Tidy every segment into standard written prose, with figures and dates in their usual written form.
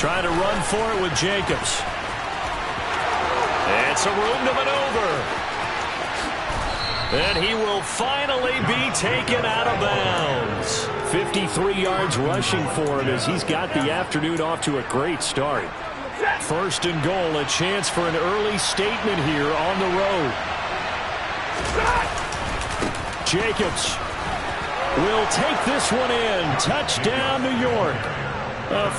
Trying to run for it with Jacobs. It's a room to maneuver. And he will finally be taken out of bounds. 53 yards rushing for him as he's got the afternoon off to a great start. First and goal, a chance for an early statement here on the road. Jacobs will take this one in. Touchdown, New York.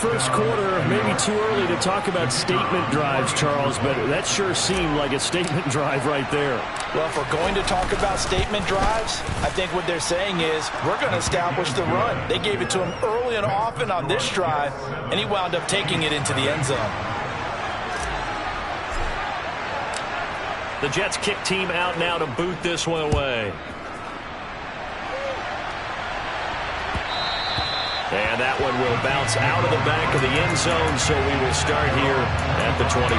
First quarter, maybe too early to talk about statement drives, Charles, but that sure seemed like a statement drive right there. Well, if we're going to talk about statement drives, I think what they're saying is we're going to establish the run. They gave it to him early and often on this drive, and he wound up taking it into the end zone. The Jets kick team out now to boot this one away. And that one will bounce out of the back of the end zone, so we will start here at the 25.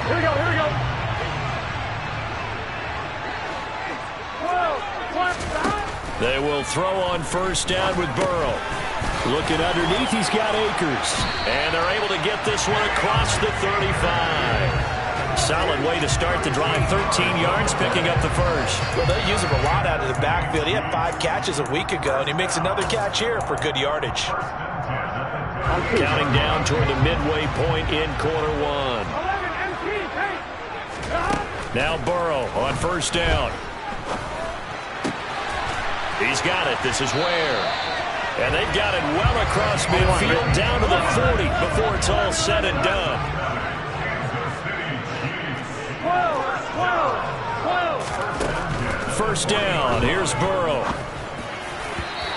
Here we go, here we go. They will throw on first down with Burrow. Looking underneath, he's got Akers. And they're able to get this one across the 35. Solid way to start the drive. 13 yards, picking up the first. Well, they use him a lot out of the backfield. He had 5 catches a week ago, and he makes another catch here for good yardage. Counting down toward the midway point in quarter one. Now Burrow on first down. He's got it. This is Ware. And they've got it well across midfield down to the 40 before it's all said and done. First down. Here's Burrow.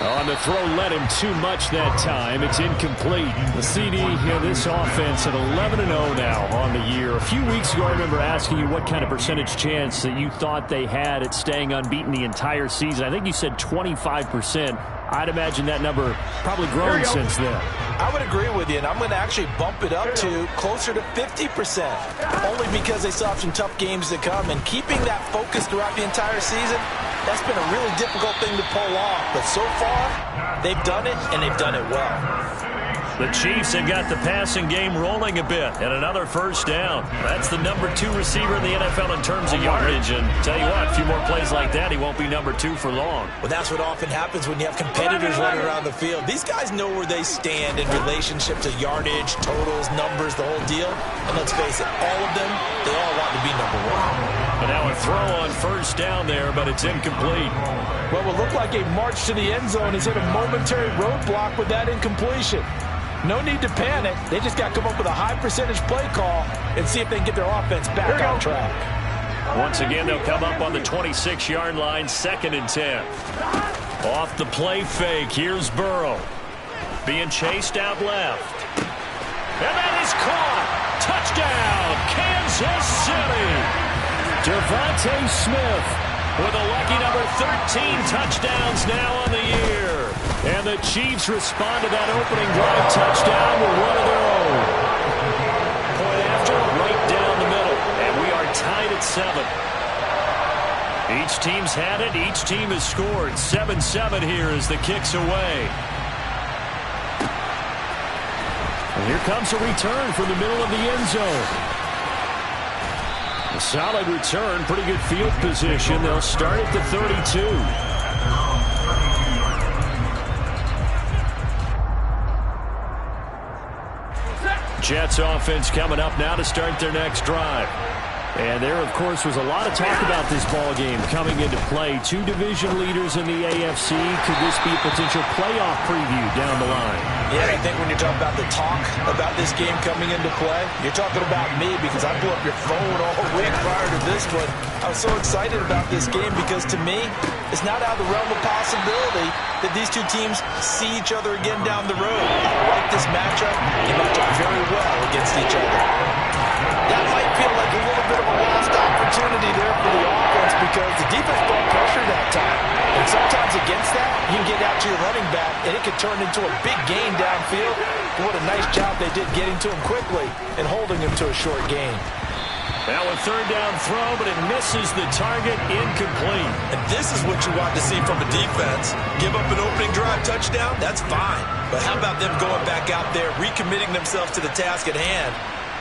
On the throw, led him too much that time. It's incomplete. The CD, this offense at 11-0 now on the year. A few weeks ago, I remember asking you what kind of percentage chance that you thought they had at staying unbeaten the entire season. I think you said 25%. I'd imagine that number probably grown since then. I would agree with you, and I'm going to actually bump it up to closer to 50%, only because they still have some tough games to come, and keeping that focus throughout the entire season, that's been a really difficult thing to pull off. But so far, they've done it, and they've done it well. The Chiefs have got the passing game rolling a bit, and another first down. That's the number 2 receiver in the NFL in terms of yardage, and tell you what, a few more plays like that, he won't be number 2 for long. Well, that's what often happens when you have competitors running around the field. These guys know where they stand in relationship to yardage, totals, numbers, the whole deal. And let's face it, all of them, they all want to be number 1. And now a throw on first down there, but it's incomplete. Well, what looked like a march to the end zone has hit a momentary roadblock with that incompletion. No need to panic. They just got to come up with a high percentage play call and see if they can get their offense back on track. Once again, they'll come up on the 26-yard line, 2nd and 10. Off the play fake, here's Burrow. Being chased out left. And that is caught. Touchdown, Kansas City. Devontae Smith with a lucky number 13 touchdowns now on the year. And the Chiefs respond to that opening drive touchdown with one of their own. Point after, right down the middle. And we are tied at 7. Each team's had it. Each team has scored. 7-7 here as the kick's away. And here comes a return from the middle of the end zone. A solid return, pretty good field position. They'll start at the 32. Jets offense coming up now to start their next drive. And there, of course, was a lot of talk about this ball game coming into play. 2 division leaders in the AFC. Could this be a potential playoff preview down the line? Yeah, I think when you're talking about the talk about this game coming into play, you're talking about me because I blew up your phone all week prior to this one. I was so excited about this game because, to me, it's not out of the realm of possibility that these two teams see each other again down the road. I like this matchup. They match up very well against each other. That might feel like a little bit of a lost opportunity there for the offense because the defense brought pressure that time. And sometimes against that, you can get out to your running back, and it could turn into a big gain downfield. What a nice job they did getting to him quickly and holding him to a short gain. Now a third down throw, but it misses the target, incomplete. And this is what you want to see from a defense. Give up an opening drive touchdown, that's fine. But how about them going back out there, recommitting themselves to the task at hand,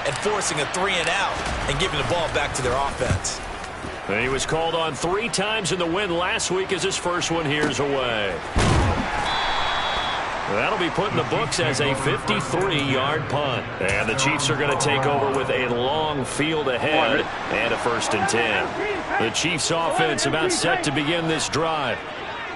and forcing a 3-and-out and giving the ball back to their offense. And he was called on 3 times in the win last week as his first one here's away. That'll be put in the books as a 53-yard punt. And the Chiefs are going to take over with a long field ahead and a 1st and 10. The Chiefs offense about set to begin this drive.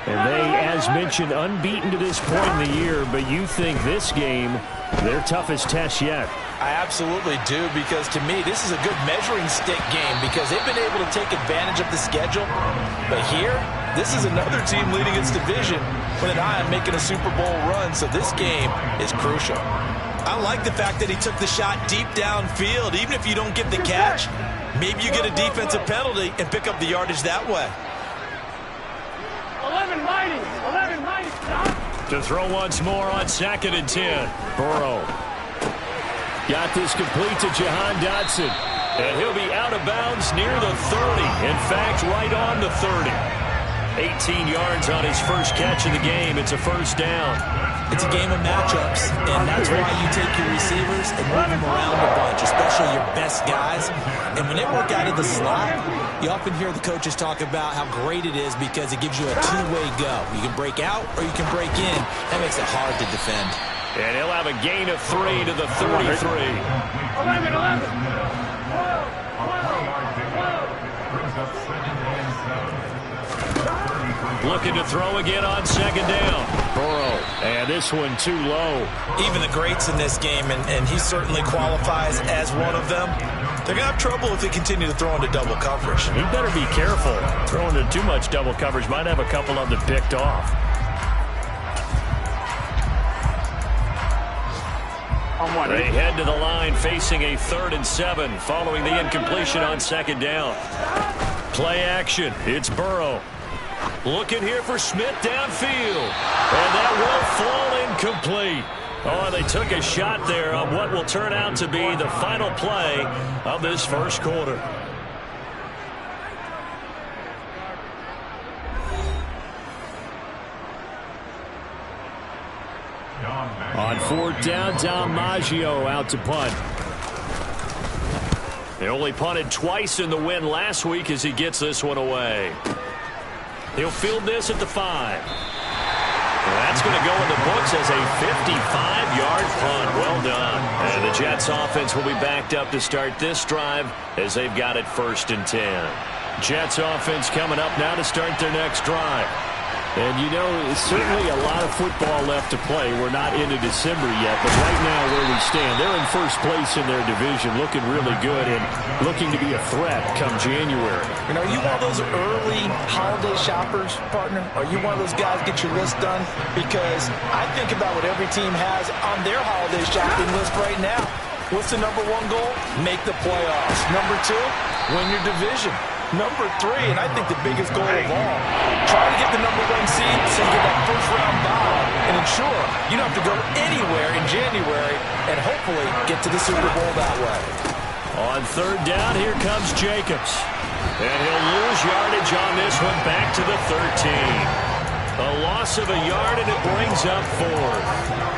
And they, as mentioned, unbeaten to this point in the year, but you think this game, their toughest test yet. I absolutely do, because to me, this is a good measuring stick game because they've been able to take advantage of the schedule. But here, this is another team leading its division with an eye on making a Super Bowl run, so this game is crucial. I like the fact that he took the shot deep downfield. Even if you don't get the catch, maybe you get a defensive penalty and pick up the yardage that way. 11 mighty, stop. To throw once more on 2nd and 10. Burrow. Got this complete to Jahan Dotson. And he'll be out of bounds near the 30. In fact, right on the 30. 18 yards on his first catch of the game. It's a 1st down. It's a game of matchups, and that's why you take your receivers and move them around a bunch, especially your best guys. And when they work out of the slot, you often hear the coaches talk about how great it is because it gives you a two-way go. You can break out or you can break in. That makes it hard to defend. And he'll have a gain of 3 to the 33. 11. Looking to throw again on 2nd down. Burrow. And this one too low. Even the greats in this game, and he certainly qualifies as one of them, they're going to have trouble if they continue to throw into double coverage. He better be careful. Throwing into too much double coverage might have a couple of them picked off. They head to the line facing a 3rd and 7 following the incompletion on 2nd down. Play action. It's Burrow. Looking here for Smith downfield. And that will fall incomplete. Oh, they took a shot there on what will turn out to be the final play of this first quarter. On 4th down, Dom Maggio out to punt. They only punted twice in the win last week as he gets this one away. He'll field this at the 5. That's going to go in the books as a 55-yard punt. Well done. And the Jets offense will be backed up to start this drive as they've got it 1st and 10. Jets offense coming up now to start their next drive. And, you know, it's certainly a lot of football left to play. We're not into December yet, but right now where we stand, they're in first place in their division, looking really good and looking to be a threat come January. And are you one of those early holiday shoppers, partner? Are you one of those guys get your list done? Because I think about what every team has on their holiday shopping list right now. What's the #1 goal? Make the playoffs. #2, win your division. #3, and I think the biggest goal of all, try to get the #1 seed so you get that first-round bye and ensure you don't have to go anywhere in January and hopefully get to the Super Bowl that way. On 3rd down, here comes Jacobs. And he'll lose yardage on this one back to the 13. A loss of a yard, and it brings up 4th.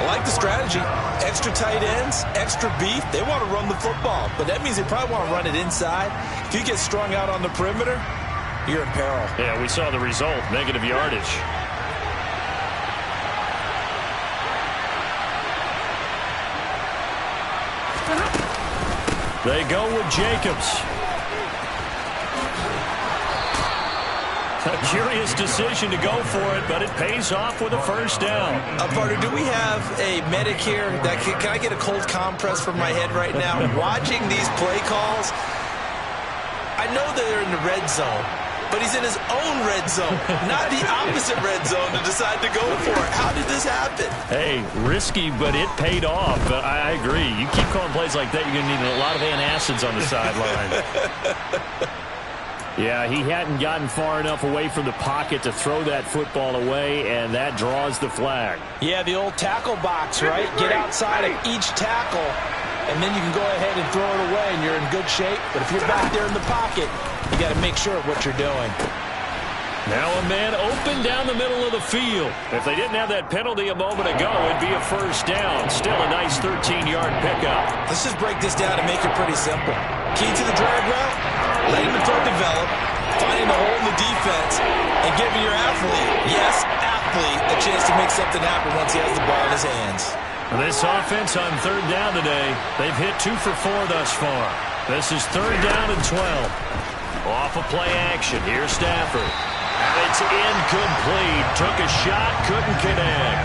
I like the strategy. Extra tight ends, extra beef. They want to run the football, but that means they probably want to run it inside. If you get strung out on the perimeter, you're in peril. Yeah, we saw the result, negative yardage. They go with Jacobs. A curious decision to go for it, but it pays off with a 1st down. Partner, do we have a medic here? Can I get a cold compress from my head right now? Watching these play calls, I know they're in the red zone, but he's in his own red zone, not the opposite red zone to decide to go for it. How did this happen? Hey, risky, but it paid off. I agree. You keep calling plays like that, you're going to need a lot of antacids on the sideline. Yeah, he hadn't gotten far enough away from the pocket to throw that football away, and that draws the flag. Yeah, the old tackle box, right? Get outside of each tackle and then you can go ahead and throw it away, and you're in good shape. But if you're back there in the pocket, you got to make sure of what you're doing. Now a man open down the middle of the field. If they didn't have that penalty a moment ago, it'd be a first down. Still a nice 13-yard pickup. Let's just break this down and make it pretty simple. Key to the drag route, letting the throw develop, finding a hole in the defense, and giving your athlete, yes, athlete, a chance to make something happen once he has the ball in his hands. This offense on third down today, they've hit 2 for 4 thus far. This is third down and 12. Off a play action. Here's Stafford. And it's incomplete. Took a shot, couldn't connect.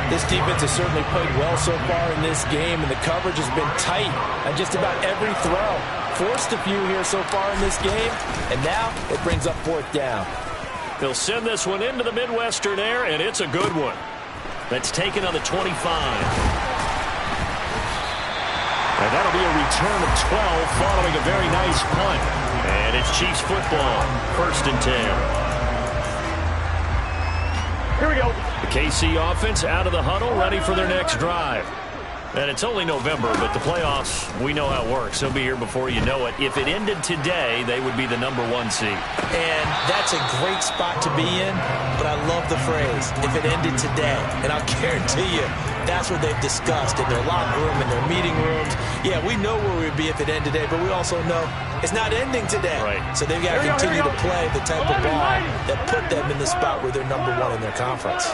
This defense has certainly played well so far in this game, and the coverage has been tight on just about every throw. Forced a few here so far in this game, and now it brings up fourth down. They'll send this one into the Midwestern air, and it's a good one. That's taken on the 25. And that'll be a return of 12 following a very nice punt. And it's Chiefs football, first and 10. Here we go. The KC offense out of the huddle, ready for their next drive. And it's only November, but the playoffs, we know how it works. They'll be here before you know it. If it ended today, they would be the #1 seed. And that's a great spot to be in, but I love the phrase, if it ended today. And I'll guarantee you, that's what they've discussed in their locker room, in their meeting rooms. Yeah, we know where we'd be if it ended today, but we also know it's not ending today. Right. So they've got to continue to play the type of ball that put them in the spot where they're #1 in their conference.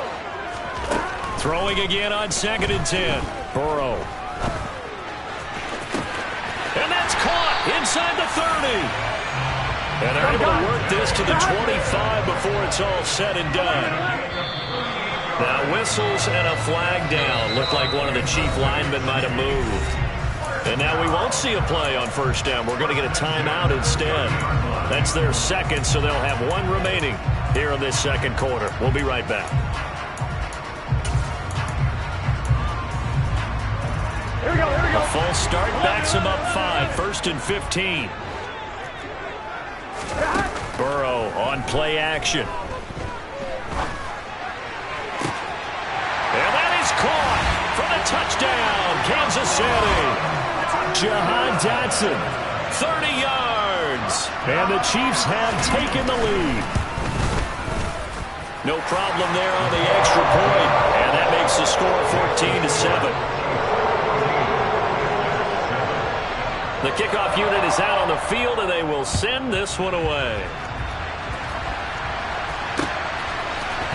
Throwing again on 2nd and 10. Burrow. And that's caught inside the 30. And they're able to work this to the 25 before it's all said and done. Now whistles and a flag down. Looked like one of the Chief linemen might have moved. And now we won't see a play on first down. We're going to get a timeout instead. That's their second, so they'll have one remaining here in this second quarter. We'll be right back. Here we go, here we go. A false start backs him up 5. First and 15. Burrow on play action. And that is caught for the touchdown, Kansas City. Jahan Dotson, 30 yards. And the Chiefs have taken the lead. No problem there on the extra point. And that makes the score 14-7. The kickoff unit is out on the field, and they will send this one away.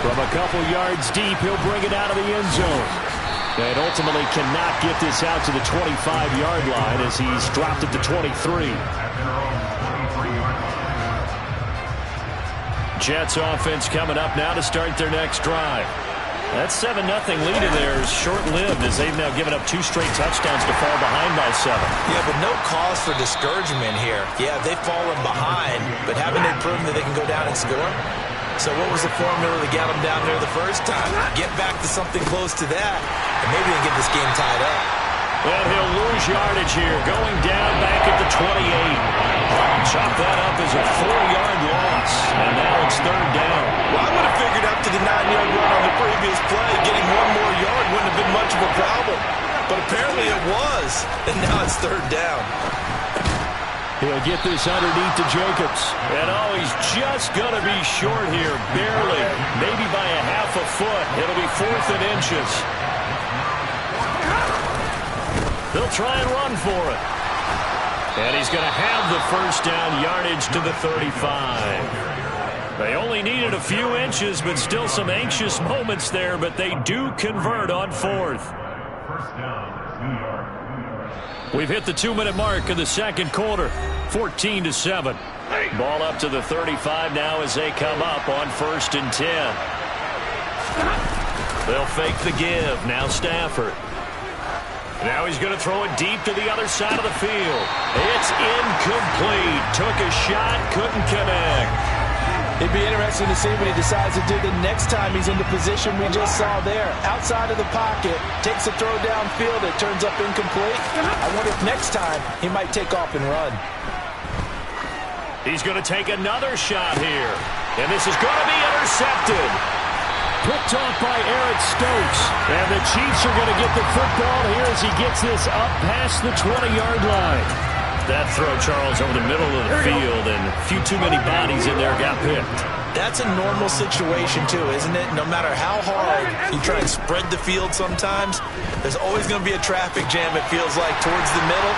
From a couple yards deep, he'll bring it out of the end zone. And ultimately cannot get this out to the 25-yard line as he's dropped it to 23. Jets offense coming up now to start their next drive. That 7-0 lead in there is short-lived as they've now given up 2 straight touchdowns to fall behind by 7. Yeah, but no cause for discouragement here. Yeah, they've fallen behind, but haven't they proven that they can go down and score? So what was the formula that got them down there the first time? Get back to something close to that, and maybe they get this game tied up. And he'll lose yardage here, going down back at the 28. Chop that up as a 4-yard loss, and now it's third down. Well, I would have figured after the 9-yard run on the previous play, getting one more yard wouldn't have been much of a problem. But apparently it was, and now it's third down. He'll get this underneath to Jacobs. And oh, he's just going to be short here, barely. Maybe by a half a foot. It'll be 4th and inches. They'll try and run for it. And he's going to have the first down, yardage to the 35. They only needed a few inches, but still some anxious moments there, but they do convert on 4th. We've hit the 2-minute mark of the second quarter, 14-7. Ball up to the 35 now as they come up on 1st and 10. They'll fake the give. Now Stafford. Now he's going to throw it deep to the other side of the field. It's incomplete. Took a shot, couldn't connect. It'd be interesting to see what he decides to do the next time he's in the position we just saw there. Outside of the pocket, takes a throw downfield, it turns up incomplete. I wonder if next time he might take off and run. He's going to take another shot here. And this is going to be intercepted. picked off by Eric Stokes. And the Chiefs are going to get the football here as he gets this up past the 20-yard line. That throw, Charles, over the middle of the field, and a few too many bodies in there got picked. That's a normal situation, too, isn't it? No matter how hard you try and spread the field sometimes, there's always going to be a traffic jam, it feels like, towards the middle.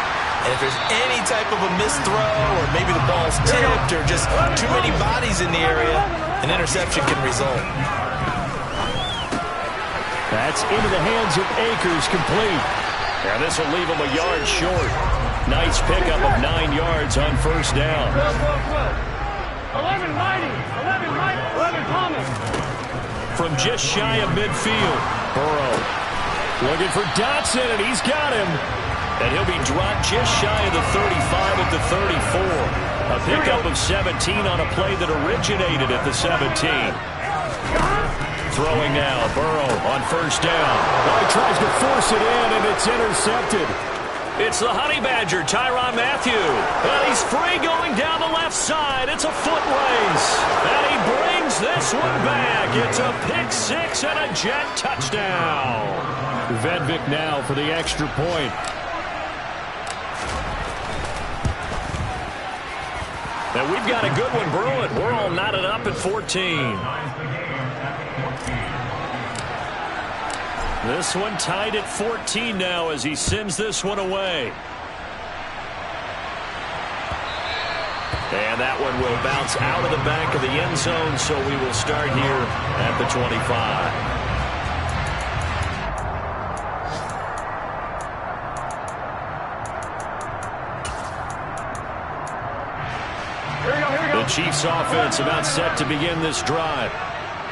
And if there's any type of a missed throw, or maybe the ball's tipped, or just too many bodies in the area, an interception can result. That's into the hands of Akers, complete. Yeah, this will leave him a yard short. Nice pickup of 9 yards on first down. 11 Mighty, 11 Thomas. From just shy of midfield, Burrow looking for Dotson, and he's got him. And he'll be dropped just shy of the 35 at the 34. A pickup of 17 on a play that originated at the 17. Throwing now, Burrow on first down. Oh, he tries to force it in, and it's intercepted. It's the Honey Badger, Tyrann Mathieu. And he's free going down the left side. It's a foot race. And he brings this one back. It's a pick six and a jet touchdown. Vedvik now for the extra point. And we've got a good one brewing. We're all knotted up at 14. This one tied at 14 now as he sends this one away. And that one will bounce out of the back of the end zone, so we will start here at the 25. The Chiefs offense about set to begin this drive.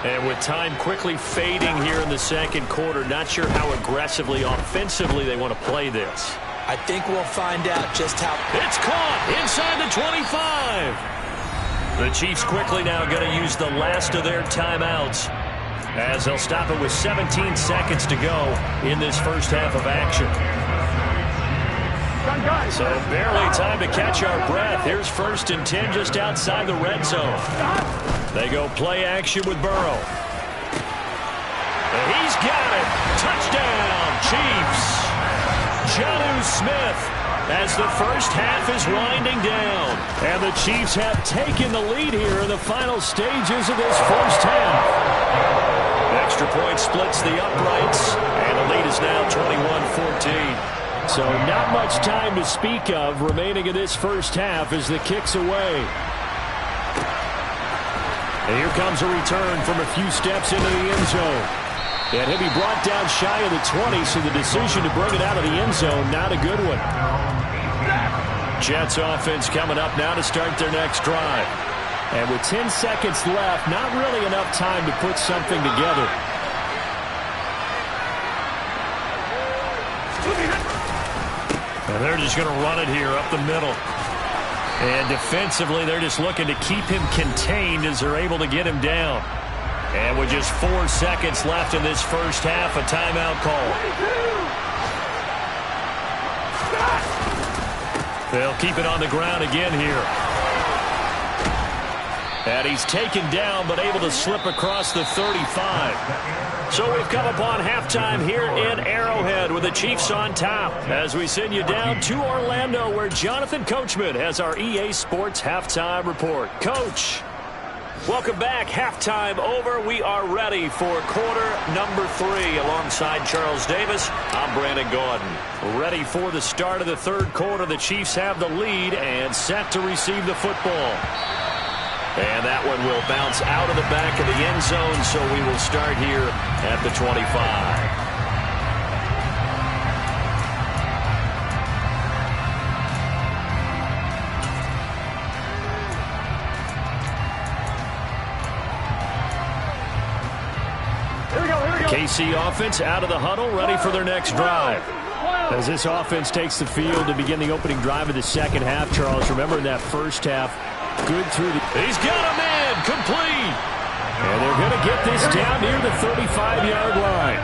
And with time quickly fading here in the second quarter, not sure how aggressively, offensively they want to play this. I think we'll find out just how. It's caught inside the 25. The Chiefs quickly now going to use the last of their timeouts as they'll stop it with 17 seconds to go in this first half of action. So barely time to catch our breath. Here's 1st and 10 just outside the red zone. They go play action with Burrow. And he's got it. Touchdown, Chiefs. Jonnu Smith as the first half is winding down. And the Chiefs have taken the lead here in the final stages of this first half. Extra point splits the uprights, and the lead is now 21-14. So not much time to speak of remaining in this first half as the kick's away. And here comes a return from a few steps into the end zone. And he'll be brought down shy of the 20, so the decision to bring it out of the end zone, not a good one. Jets offense coming up now to start their next drive. And with 10 seconds left, not really enough time to put something together. And they're just going to run it here up the middle. And defensively, they're just looking to keep him contained as they're able to get him down. And with just 4 seconds left in this first half, a timeout call. They'll keep it on the ground again here. And he's taken down, but able to slip across the 35. So we've come upon halftime here in Arrowhead with the Chiefs on top as we send you down to Orlando where Jonathan Coachman has our EA Sports halftime report. Coach, welcome back. Halftime over. We are ready for quarter number 3 alongside Charles Davis. I'm Brandon Gaudin. Ready for the start of the third quarter. The Chiefs have the lead and set to receive the football. And that one will bounce out of the back of the end zone, so we will start here at the 25. KC offense out of the huddle, ready for their next drive. As this offense takes the field to begin the opening drive of the second half, Charles, remember in that first half, good through the... He's got him in, complete. And they're going to get this down near the 35-yard line.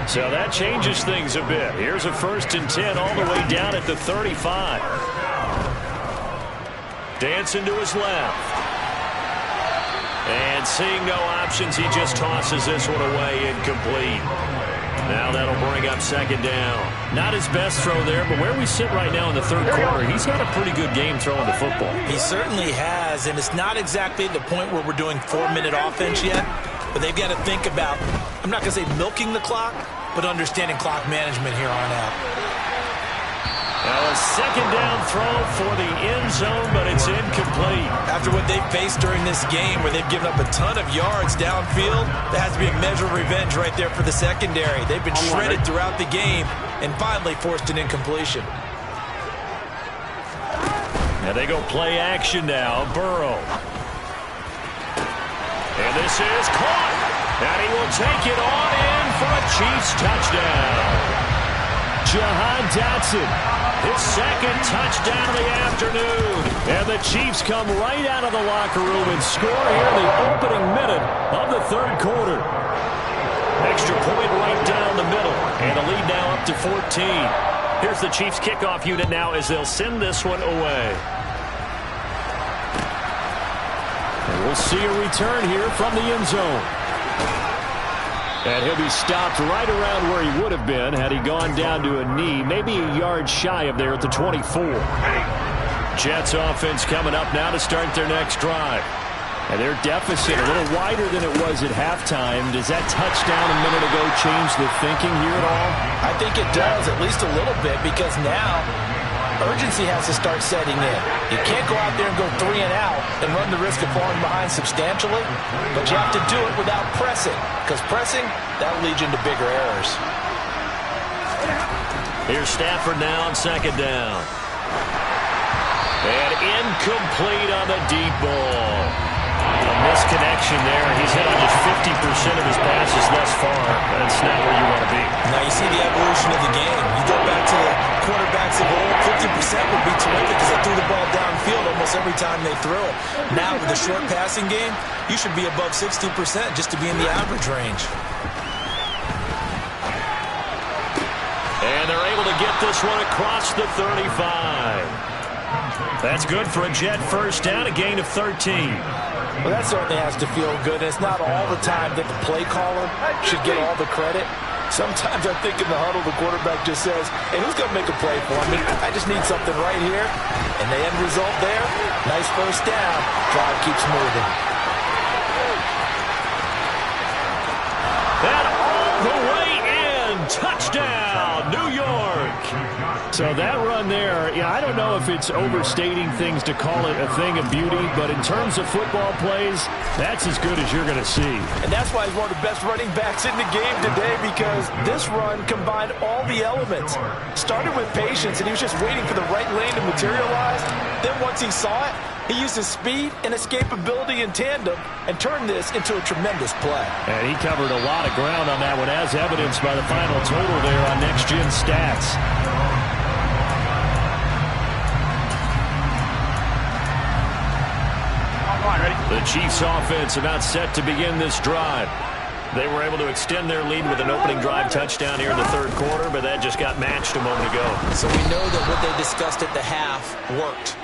So that changes things a bit. Here's a 1st and 10 all the way down at the 35. Dancing to his left. And seeing no options, he just tosses this one away, incomplete. Now that'll bring up second down. Not his best throw there, but where we sit right now in the third quarter, he's had a pretty good game throwing the football. He certainly has, and it's not exactly at the point where we're doing 4-minute offense yet, but they've got to think about, I'm not going to say milking the clock, but understanding clock management here on out. Now a second down throw for the end zone, but it's incomplete. After what they've faced during this game where they've given up a ton of yards downfield, there has to be a measure of revenge right there for the secondary. They've been shredded throughout the game and finally forced an incompletion. Now they go play action now. Burrow. And this is caught. And he will take it on in for a Chiefs touchdown. Jahan Dotson, his second touchdown of the afternoon. And the Chiefs come right out of the locker room and score here in the opening minute of the third quarter. Extra point right down the middle. And the lead now up to 14. Here's the Chiefs kickoff unit now as they'll send this one away. And we'll see a return here from the end zone. And he'll be stopped right around where he would have been had he gone down to a knee, maybe a yard shy of there at the 24. Jets offense coming up now to start their next drive. And their deficit a little wider than it was at halftime. Does that touchdown a minute ago change the thinking here at all? I think it does, at least a little bit, because now urgency has to start setting in. You can't go out there and go 3 and out and run the risk of falling behind substantially, but you have to do it without pressing, because pressing, that'll lead you into bigger errors. Here's Stafford now on second down. And incomplete on the deep ball. A misconnection there. He's hit on just 50% of his passes thus far. That's not where you want to be. Now you see the evolution of the game. You go back to the quarterbacks of old, 50% would be terrific because they threw the ball downfield almost every time they threw it. Now with the short passing game, you should be above 60% just to be in the average range. And they're able to get this one across the 35. That's good for a Jet first down, a gain of 13. Well, that certainly has to feel good. And it's not all the time that the play caller should get all the credit. Sometimes I think in the huddle, the quarterback just says, hey, who's going to make a play for me? I just need something right here. And the end result there, nice first down. Drive keeps moving. And all the way in. Touchdown, New York. So that run there, yeah, I don't know if it's overstating things to call it a thing of beauty, but in terms of football plays, that's as good as you're going to see. And that's why he's one of the best running backs in the game today, because this run combined all the elements. Started with patience, and he was just waiting for the right lane to materialize. Then once he saw it, he used his speed and escapability in tandem and turned this into a tremendous play. And he covered a lot of ground on that one, as evidenced by the final total there on Next Gen Stats. The Chiefs offense about set to begin this drive. They were able to extend their lead with an opening drive touchdown here in the third quarter, but that just got matched a moment ago. So we know that what they discussed at the half worked.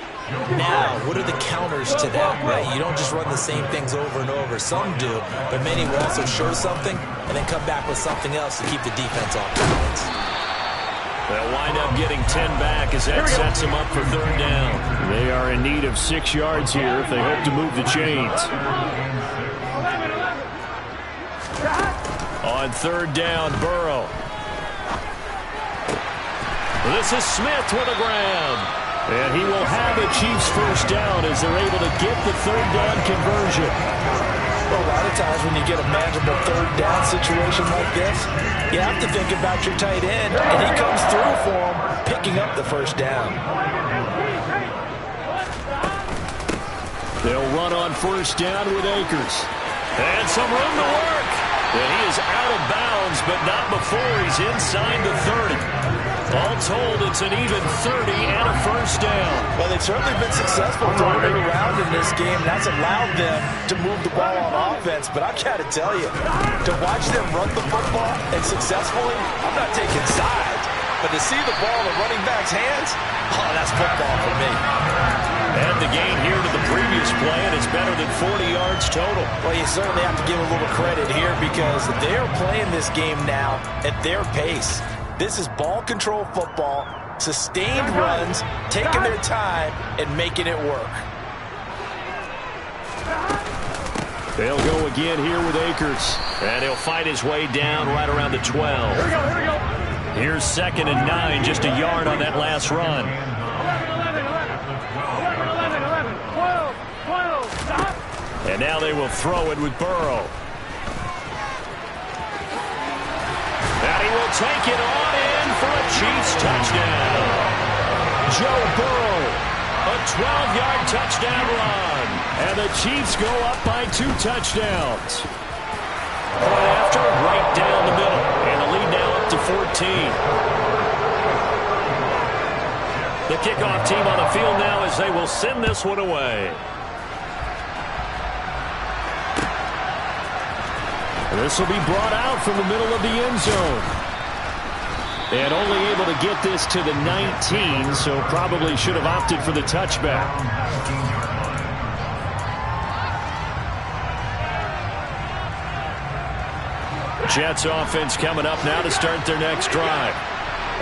Now, what are the counters to that, right? You don't just run the same things over and over. Some do, but many will also show something and then come back with something else to keep the defense off balance. They'll wind up getting 10 back as that sets them up for third down. They are in need of 6 yards here if they hope to move the chains. On third down, Burrow. This is Smith with a grab. And he will have a Chiefs first down as they're able to get the third down conversion. Well, a lot of times when you get a manageable third down situation like this, you have to think about your tight end, and he comes through for him, picking up the first down. They'll run on first down with Akers. And some room to work. And he is out of bounds, but not before he's inside the 30. All told, it's an even 30 and a first down. Well, they've certainly been successful throwing it around in this game. That's allowed them to move the ball on offense. But I've got to tell you, to watch them run the football and successfully, I'm not taking sides. But to see the ball in the running back's hands, oh, that's football for me. And the gain here to the previous play, and it's better than 40 yards total. Well, you certainly have to give a little credit here because they're playing this game now at their pace. This is ball control football, sustained runs, taking their time, and making it work. They'll go again here with Akers. And he'll fight his way down right around the 12. Here we go, here we go. Here's 2nd and 9, just a yard on that last run. 11, 12, 12, stop. And now they will throw it with Burrow. And he will take it on in for a Chiefs touchdown. Joe Burrow, a 12-yard touchdown run. And the Chiefs go up by 2 touchdowns. Point after, right down the middle. And the lead now up to 14. The kickoff team on the field now as they will send this one away. This will be brought out from the middle of the end zone. And only able to get this to the 19, so probably should have opted for the touchback. Jets offense coming up now to start their next drive.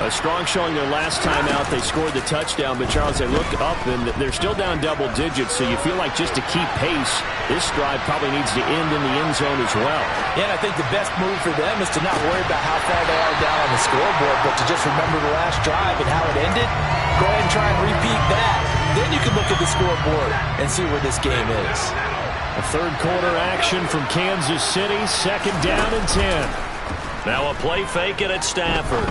A strong showing their last time out. They scored the touchdown, but Charles, they look up and they're still down double digits, so you feel like just to keep pace, this drive probably needs to end in the end zone as well. Yeah, and I think the best move for them is to not worry about how far they are down on the scoreboard, but to just remember the last drive and how it ended. Go ahead and try and repeat that. Then you can look at the scoreboard and see where this game is. A third quarter action from Kansas City, 2nd down and 10. Now a play fake it at Stafford.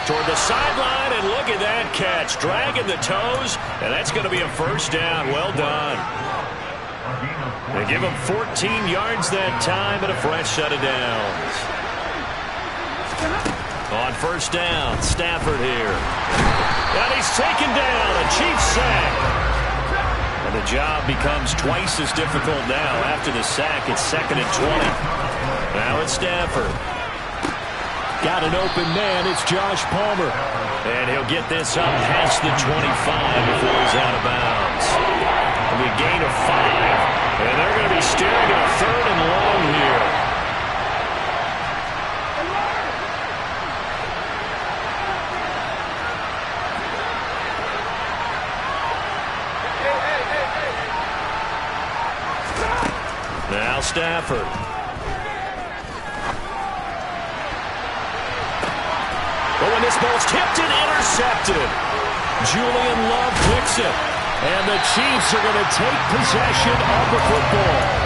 Toward the sideline, and look at that catch. Dragging the toes, and that's going to be a first down. Well done. They give him 14 yards that time and a fresh set of downs. On first down, Stafford here. And he's taken down. A Chiefs sack. And the job becomes twice as difficult now. After the sack, it's 2nd and 20. Now it's Stafford. Got an open man. It's Josh Palmer. And he'll get this up past the 25 before he's out of bounds. It'll be a gain of 5. And they're going to be staring at a 3rd and long here. Now Stafford. But when this ball's tipped and intercepted, Julian Love picks it. And the Chiefs are going to take possession of the football.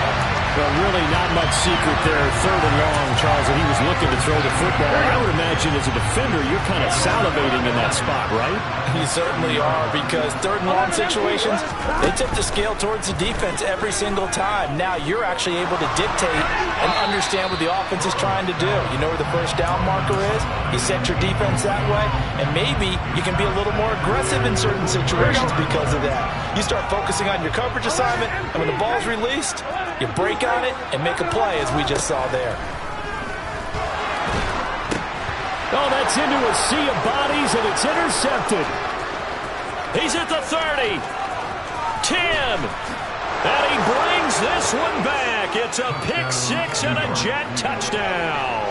Well, really not much secret there. 3rd and long, Charles, and he was looking to throw the football. I would imagine as a defender, you're kind of salivating in that spot, right? You certainly are, because 3rd and long situations, they tip the scale towards the defense every single time. Now you're actually able to dictate and understand what the offense is trying to do. You know where the first down marker is. You set your defense that way, and maybe you can be a little more aggressive in certain situations because of that. You start focusing on your coverage assignment, and when the ball's released, you break on it and make a play, as we just saw there. Oh, that's into a sea of bodies, and it's intercepted. He's at the 30. 10. And he brings this one back. It's a pick 6 and a Jet touchdown.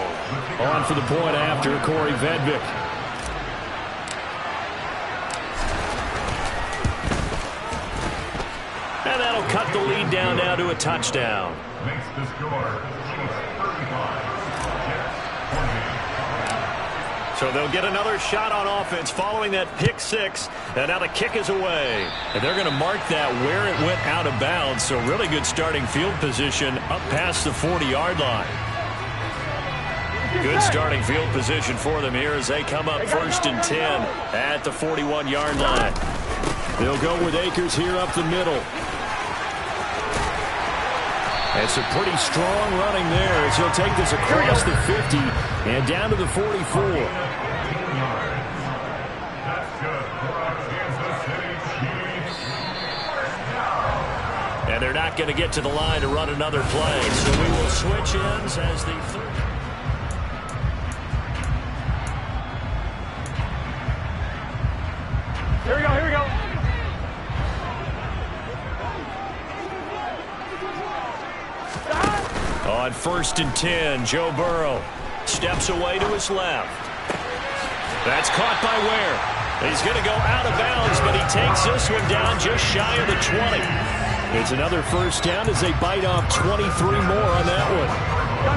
On for the point after, Corey Vedvik. And that'll cut the lead down now to a touchdown. Makes the score. So they'll get another shot on offense following that pick 6. And now the kick is away. And they're going to mark that where it went out of bounds. So really good starting field position up past the 40-yard line. Good starting field position for them here as they come up 1st and 10 at the 41-yard line. They'll go with Akers here up the middle. It's a pretty strong running there as he'll take this across the 50 and down to the 44. And they're not going to get to the line to run another play. So we will switch ends as the third. Here we go, here we go. On 1st and 10, Joe Burrow steps away to his left. That's caught by Ware. He's going to go out of bounds, but he takes this one down just shy of the 20. It's another first down as they bite off 23 more on that one.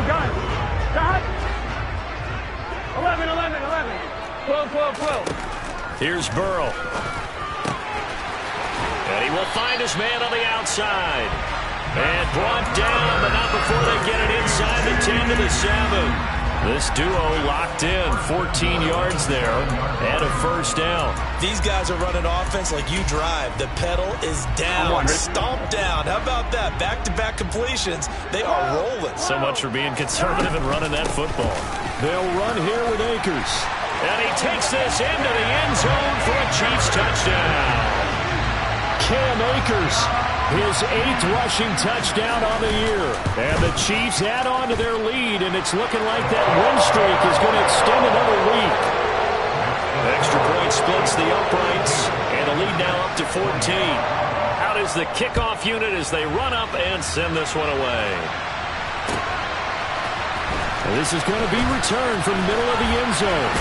Gun. Stop. 11. 12. Here's Burrow. And he will find his man on the outside. And brought down, but not before they get it inside the 10 to the 7. This duo locked in, 14 yards there, and a first down. These guys are running offense like you drive. The pedal is down, stomp down. How about that? Back-to-back completions. They are rolling. So much for being conservative and running that football. They'll run here with Akers. And he takes this into the end zone for a Chiefs touchdown. Cam Akers, his 8th rushing touchdown on the year. And the Chiefs add on to their lead, and it's looking like that win streak is going to extend another week. Extra point splits the uprights, and the lead now up to 14. Out is the kickoff unit as they run up and send this one away. And this is going to be returned from the middle of the end zone.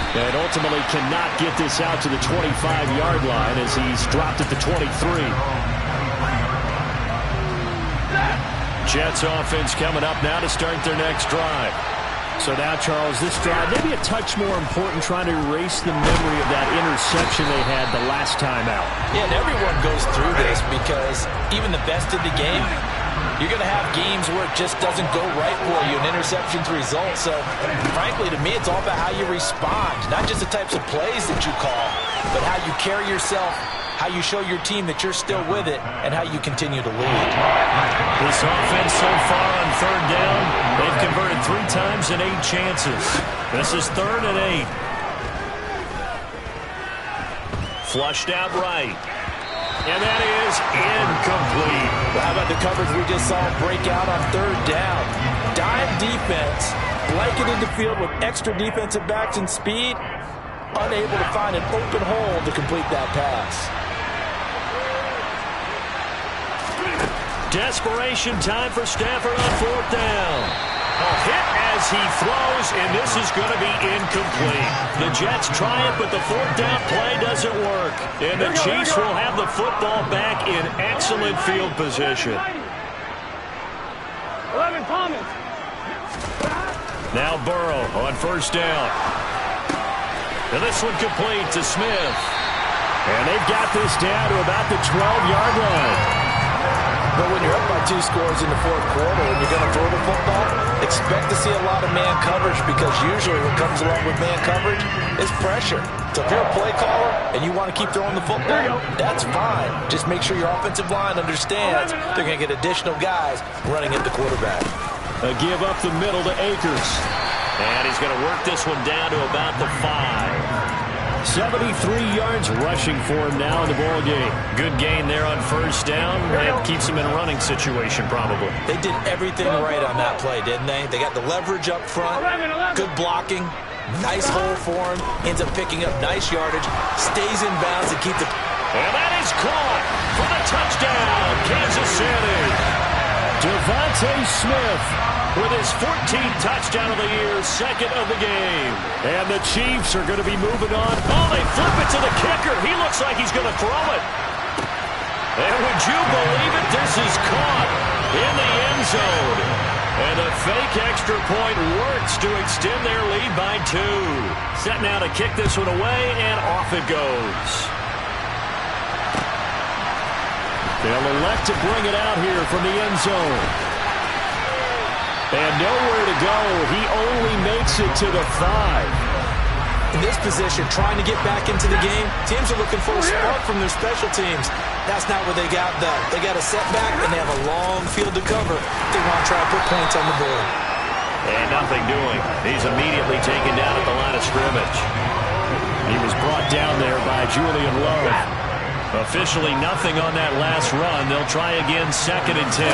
And ultimately cannot get this out to the 25-yard line as he's dropped at the 23. Jets offense coming up now to start their next drive. So now, Charles, this drive maybe a touch more important, trying to erase the memory of that interception they had the last time out. Yeah, and everyone goes through this because even the best in the game, you're going to have games where it just doesn't go right for you, and interceptions result. So, frankly, to me, it's all about how you respond, not just the types of plays that you call, but how you carry yourself, how you show your team that you're still with it, and how you continue to lead. This offense so far on 3rd down, they've converted 3 times in 8 chances. This is 3rd and 8. Flushed out right. And that is incomplete. Well, how about the coverage we just saw break out on 3rd down? Dime defense, blanketed the field with extra defensive backs and speed, unable to find an open hole to complete that pass. Desperation time for Stafford on 4th down. A hit as he throws, and this is going to be incomplete. The Jets try it, but the 4th down play doesn't work. And the Chiefs will have the football back in excellent field position. 11, Thomas. Now Burrow on 1st down. And this one complete to Smith. And they've got this down to about the 12-yard line. But when you're up by 2 scores in the 4th quarter and you're going to throw the football, expect to see a lot of man coverage, because usually what comes along with man coverage is pressure. So if you're a play caller and you want to keep throwing the football, that's fine. Just make sure your offensive line understands they're going to get additional guys running at the quarterback. A give up the middle to Akers. And he's going to work this one down to about the 5. 73 yards rushing for him now in the ball game. Good gain there on 1st down. And keeps him in a running situation probably. They did everything right on that play, didn't they? They got the leverage up front, good blocking, nice hole for him, ends up picking up nice yardage, stays in bounds and keeps it. And that is caught for the touchdown, Kansas City. Devontae Smith with his 14th touchdown of the year, 2nd of the game. And the Chiefs are going to be moving on. Oh, they flip it to the kicker. He looks like he's going to throw it. And would you believe it? This is caught in the end zone. And a fake extra point works to extend their lead by 2. Set now to kick this one away, and off it goes. They'll elect to bring it out here from the end zone. And nowhere to go. He only makes it to the 5. In this position, trying to get back into the game, teams are looking for a spark from their special teams. That's not what they got, though. They got a setback, and they have a long field to cover. They want to try to put points on the board. And nothing doing. He's immediately taken down at the line of scrimmage. He was brought down there by Julian Love. Officially nothing on that last run. They'll try again, 2nd and 10.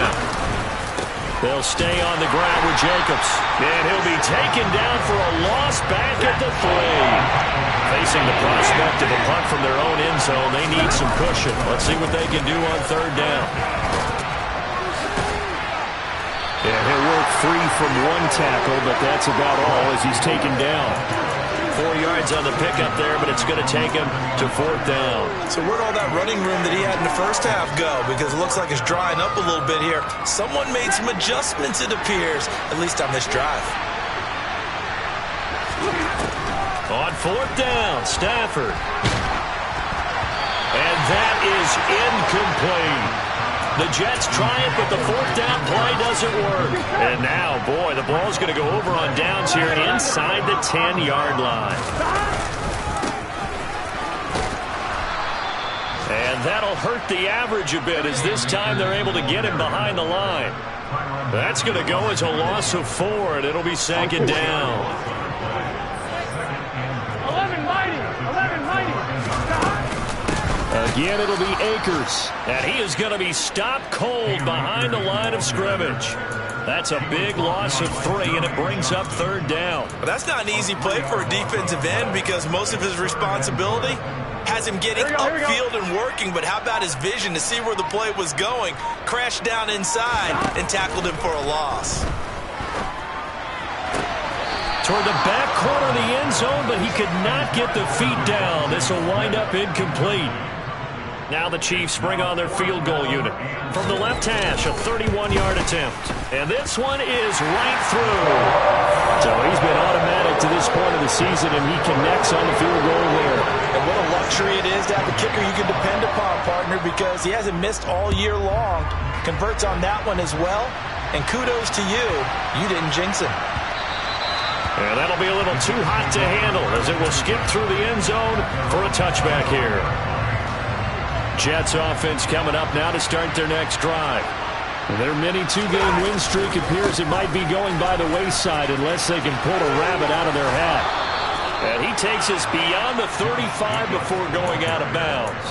They'll stay on the ground with Jacobs. And he'll be taken down for a loss back at the 3. Facing the prospect of a punt from their own end zone, they need some cushion. Let's see what they can do on 3rd down. Yeah, he'll work free from one tackle, but that's about all as he's taken down. 4 yards on the pickup there, but it's going to take him to 4th down. So where'd all that running room that he had in the first half go? Because it looks like it's drying up a little bit here. Someone made some adjustments, it appears, at least on this drive. On 4th down, Stafford. And that is incomplete. The Jets try it, but the 4th down play doesn't work. And now, boy, the ball's going to go over on downs here inside the 10-yard line. And that'll hurt the average a bit as this time they're able to get him behind the line. That's going to go as a loss of 4, and it'll be 2nd down. 11 mighty. Again, it'll be Akers. And he is going to be stopped cold behind the line of scrimmage. That's a big loss of 3, and it brings up 3rd down. But that's not an easy play for a defensive end because most of his responsibility has him getting upfield and working. But how about his vision to see where the play was going? Crashed down inside and tackled him for a loss. Toward the back corner of the end zone, but he could not get the feet down. This will wind up incomplete. Now the Chiefs bring on their field goal unit. From the left hash, a 31-yard attempt. And this one is right through. So he's been automatic to this point of the season, and he connects on the field goal there. And what a luxury it is to have a kicker you can depend upon, partner, because he hasn't missed all year long. Converts on that one as well. And kudos to you. You didn't jinx him. And that'll be a little too hot to handle as it will skip through the end zone for a touchback here. Jets offense coming up now to start their next drive. And their mini 2-game win streak appears it might be going by the wayside unless they can pull a rabbit out of their hat. And he takes us beyond the 35 before going out of bounds.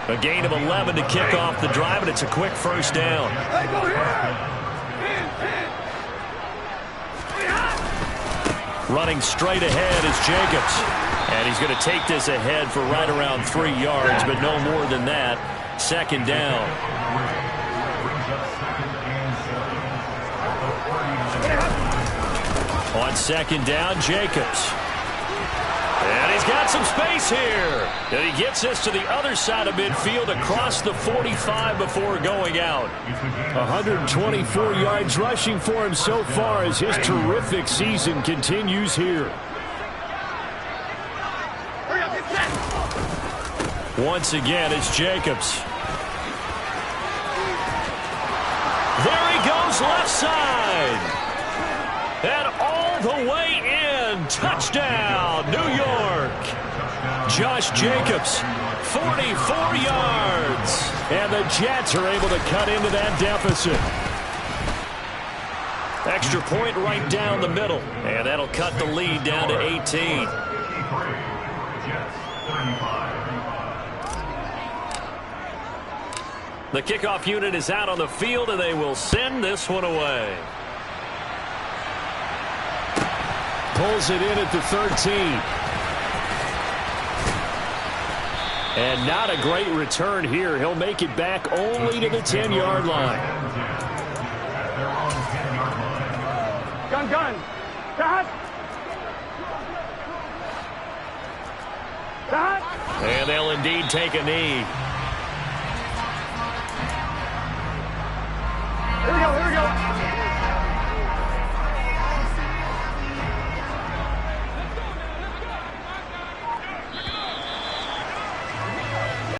A gain of 11 to kick off the drive, and it's a quick 1st down. Running straight ahead is Jacobs. And he's going to take this ahead for right around 3 yards, but no more than that. 2nd down. On 2nd down, Jacobs. And he's got some space here. And he gets us to the other side of midfield across the 45 before going out. 124 yards rushing for him so far as his terrific season continues here. Once again, it's Jacobs. There he goes, left side. And all the way in. Touchdown, New York. Josh Jacobs, 44 yards. And the Jets are able to cut into that deficit. Extra point right down the middle. And that'll cut the lead down to 18. The kickoff unit is out on the field, and they will send this one away. Pulls it in at the 13. And not a great return here. He'll make it back only to the 10-yard line. Gun. Stop. And they'll indeed take a knee.